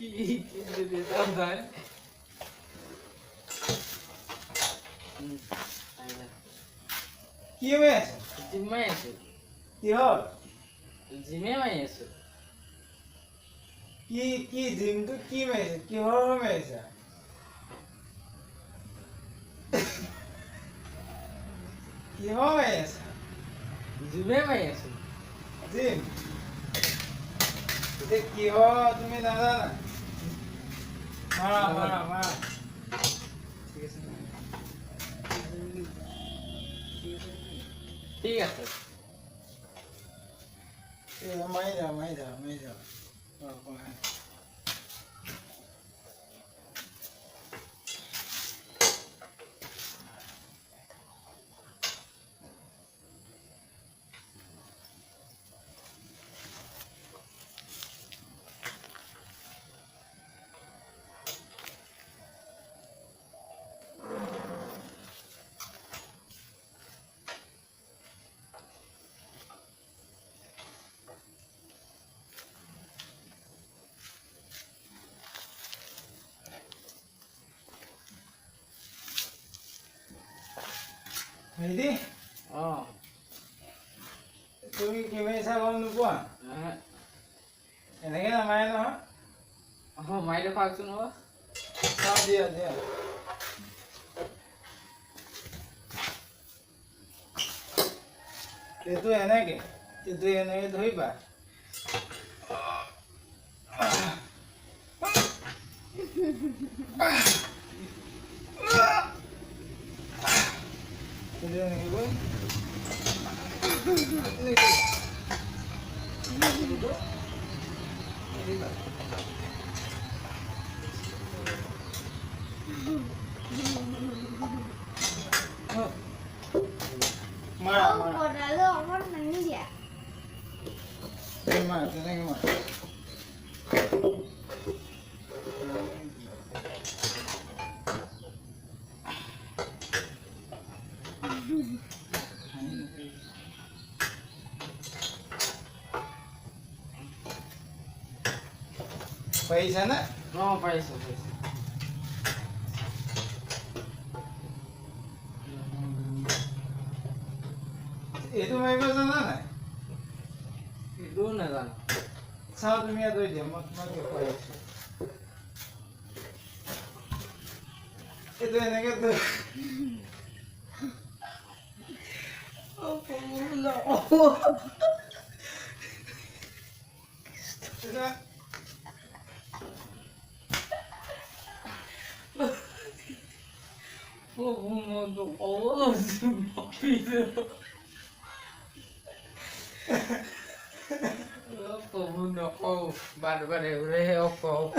Jadi tambahan. কি হয়ে আছে জিমে আছে কি হল জিমে মাই আছে কি কি জিমটো কি মাৰিছে কিহৰ মাৰিছে কিহৰ মাৰি আছে জিমে মাই আছে জিম এতিয়া কিহৰ তুমি নাজানা মাৰা মাৰা মাৰা ঠিক আছে ঠিক আছে মাৰি যা মাৰি যা মাৰি যা Heidi, তুমি কি মাৰিছা গম নোপোৱা এনেকে নামাৰে নহয় মাইলে পাকচোন চাওঁ দিয়া দিয়া এইটো এনেকে ধৰিবা এইটো এনেকে গৈ মাৰা মাৰা তেনেকে মাৰা পাৰিছা নে পাইছো এইটো মাৰিব জানা নাই এইটোও নাজানো চাওঁ তুমি ইয়াত দিয়া মই তোমাক দেখুৱাই আছো এইটো এনেকে Vale, vale, ojo.